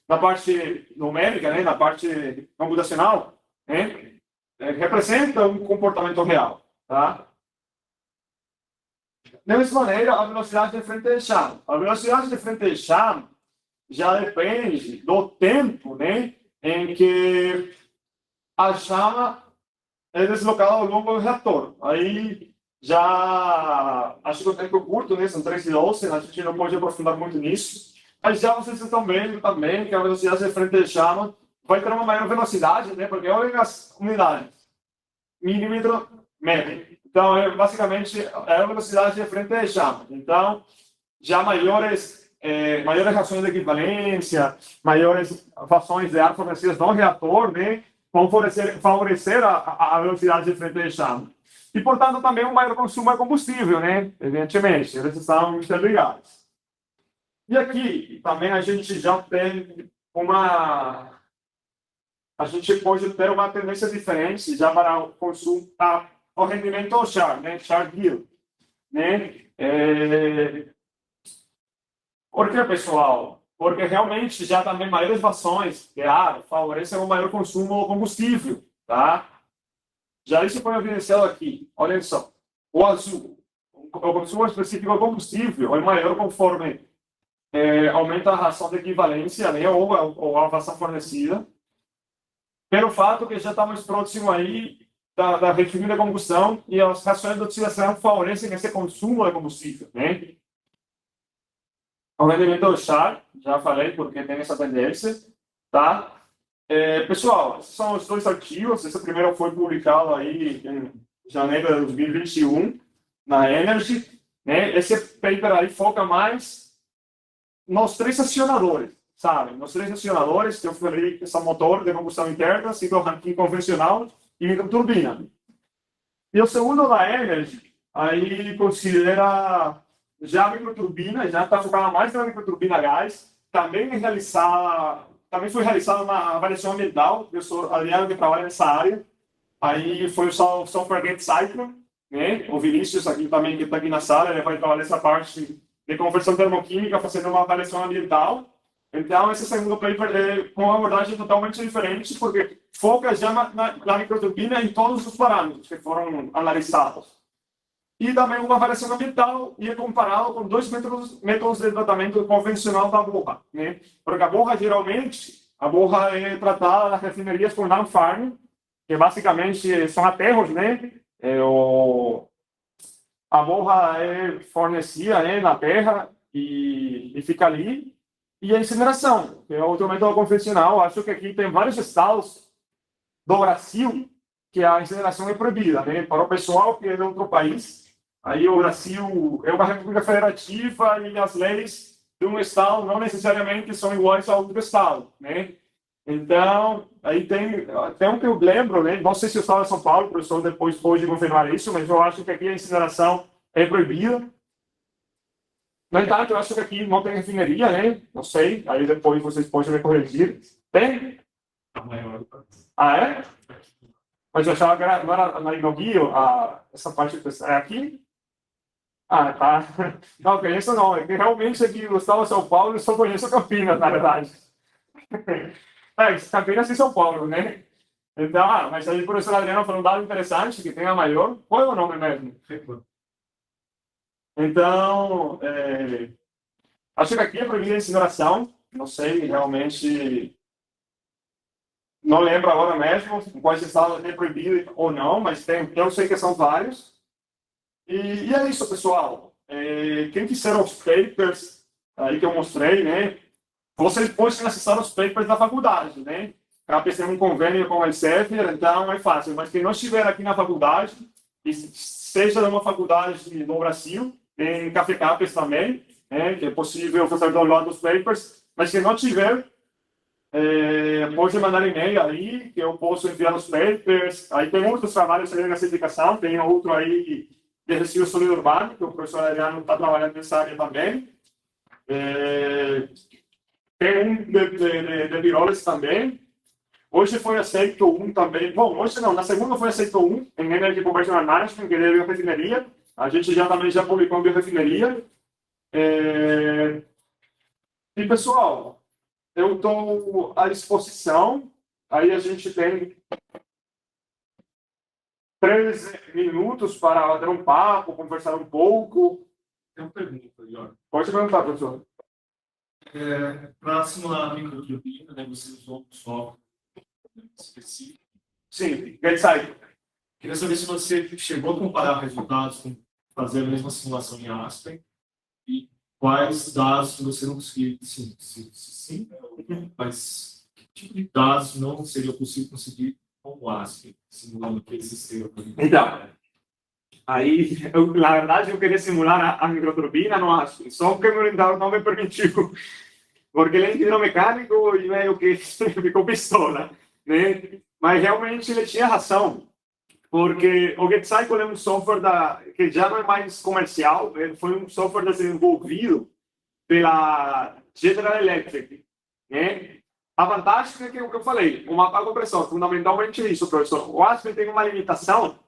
na parte numérica, né, na parte computacional, né, representa um comportamento real, tá? Da mesma maneira, a velocidade de frente de chama. A velocidade de frente de chama já depende do tempo, né, em que a chama é deslocada ao longo do reator. Aí já acho que o tempo curto, né, são 3 e 12, a gente não pode aprofundar muito nisso. Mas já vocês estão vendo também que a velocidade de frente de chama vai ter uma maior velocidade, né, porque olhem as unidades, milímetro, metro. Então, basicamente, é a velocidade de frente de chama. Então, já maiores reações de equivalência, maiores frações de ar fornecidas no reator, né, vão favorecer a velocidade de frente de chama. E, portanto, também um maior consumo de combustível, né? Evidentemente, eles estão interligados. E aqui também a gente já tem uma. A gente pode ter uma tendência diferente já para o consumo, o rendimento Char, né? Char Hill, né? Por que, pessoal? Porque realmente já também maiores vações de ar favorecem um maior consumo de combustível, tá? Já isso foi evidenciado aqui. Olha só, o azul, o consumo específico de combustível é maior conforme aumenta a ração de equivalência, né, ou a ração fornecida, pelo fato que já estamos próximo aí da regime de combustão e as rações de utilização favorecem esse consumo de combustível, né? O rendimento do char, já falei porque tem essa tendência, tá? Pessoal, esses são os dois artigos. Esse primeiro foi publicado aí em janeiro de 2021 na Energy, né? Esse paper aí foca mais nos três acionadores, sabe? Nos três acionadores que eu falei, que são motor de combustão interna, ciclo Rankine convencional e microturbina. E o segundo da Energy, aí considera já a microturbina, já está focada mais na microturbina gás, também foi realizada uma avaliação ambiental. Eu sou Adriano que trabalha nessa área. Aí foi o Software Gate Cycle, né? O Vinícius aqui também que está aqui na sala, ele vai trabalhar essa parte de conversão termoquímica, fazendo uma avaliação ambiental. Então esse segundo paper é com uma abordagem totalmente diferente, porque foca já na microturbina em todos os parâmetros que foram analisados. E também uma avaliação ambiental e é comparado com dois métodos de tratamento convencional da borra, né? Porque a borra, geralmente, é tratada nas refinarias com non-farm, que basicamente são aterros, né? A borra é fornecida, né, na terra e fica ali. E a incineração, que é outro método convencional. Acho que aqui tem vários estados do Brasil que a incineração é proibida, né? Para o pessoal que é de outro país. Aí o Brasil é uma república federativa e as leis de um estado não necessariamente são iguais a outro estado, né? Então, aí tem um que eu lembro, né? Não sei se o estado de São Paulo, o professor depois pode confirmar isso, mas eu acho que aqui a incineração é proibida. No entanto, eu acho que aqui não tem refinaria, né? Não sei, aí depois vocês podem me corrigir. Tem? A maior. Ah, é? Mas eu achava que não era na Inoguio, essa parte é aqui? Ah, tá. Não, conheço não. É que realmente aqui no estado de São Paulo eu só conheço Campinas, na verdade. Campinas e São Paulo, né? Então, mas aí o professor Adriano falou um dado interessante, que tem a maior. Qual é o nome mesmo? Então, acho que aqui é proibida a incineração. Não sei, realmente. Não lembro agora mesmo em quais estados é proibido ou não, mas eu sei que são vários. E é isso, pessoal. Quem quiser os papers aí que eu mostrei, né? Vocês podem acessar os papers da faculdade, né? Acaba tendo um convênio com a Elsevier, então é fácil. Mas quem não estiver aqui na faculdade, e seja numa faculdade no Brasil, tem Café Capes também, né? Que é possível fazer download dos papers. Mas se não tiver, pode mandar e-mail aí, que eu posso enviar os papers. Aí tem outros trabalhos de gasificação, tem outro aí de resíduo sólido urbano, que o professor Adriano está trabalhando nessa área também. Tem um de pirólise também. Hoje foi aceito um também. Bom, hoje não, na segunda foi aceito um em Energy Conversion Management, que é de biorefineria. A gente já publicou em biorefineria. E, pessoal, eu estou à disposição. Aí a gente tem 13 minutos para ter um papo, conversar um pouco. Tem uma pergunta, Jorge. Pode perguntar, professor. Para simular a microturbina, né, você usou um software específico. Sim, GetCycle. Queria saber se você chegou a comparar resultados com fazer a mesma simulação em Aspen e quais dados que você não conseguiu. Sim, mas que tipo de dados não seria possível conseguir com o Aspen, simulando aquele sistema? Então, aí, na verdade, eu queria simular a microturbina no Aspen, só que o meu orientador não me permitiu, porque ele é hidromecânico e meio que ficou pistola, né? Mas realmente ele tinha razão. Porque o GetCycle é um software que já não é mais comercial, ele foi um software desenvolvido pela General Electric, né? A vantagem é que o que eu falei, o mapa compressor, fundamentalmente isso, professor. O Aspen tem uma limitação.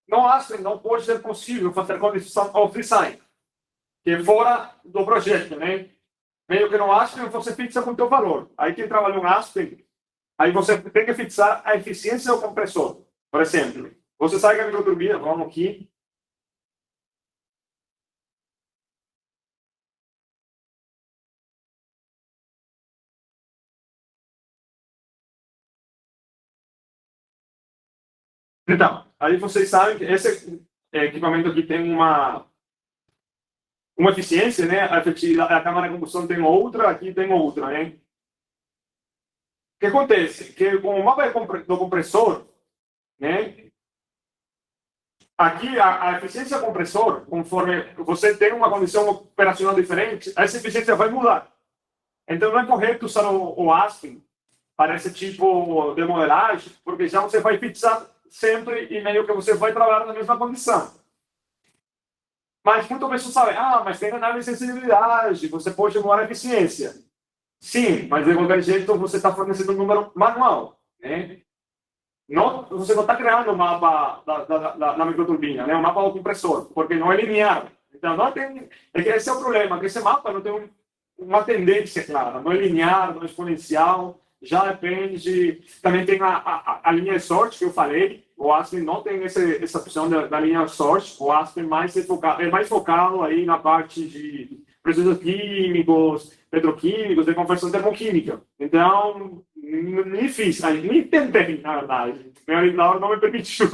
No Aspen não pode ser possível fazer condição of design, que é fora do projeto, né? Meio que no Aspen você fixa com o teu valor. Aí quem trabalha no Aspen, aí você tem que fixar a eficiência do compressor. Por exemplo, você sabe que a microturbina, vamos aqui. Então, aí vocês sabem que esse equipamento aqui tem uma eficiência, né? A câmara de combustão tem outra, aqui tem outra, né? O que acontece? Que com o mapa do compressor, né? Aqui a eficiência do compressor, conforme você tem uma condição operacional diferente, essa eficiência vai mudar. Então não é correto usar o Aspen para esse tipo de modelagem, porque já você vai fixar sempre e meio que você vai trabalhar na mesma condição. Mas muitas pessoas sabem, mas tem análise de sensibilidade, você pode mudar a eficiência. Sim, mas de qualquer jeito você está fornecendo um número manual, né? Não, você não está criando o mapa da microturbina, né? O mapa do compressor, porque não é linear. Então, não tem, é que esse é o problema, que esse mapa não tem uma tendência clara, não é linear, não é exponencial, já depende. Também tem a linha de sorte que eu falei, o Aspen não tem essa opção da linha de sorte, o Aspen é mais focado aí na parte de processos químicos, petroquímicos, de conversão termoquímica. Então, nem fiz, nem tentei, na verdade. Meu orientador não me permitiu.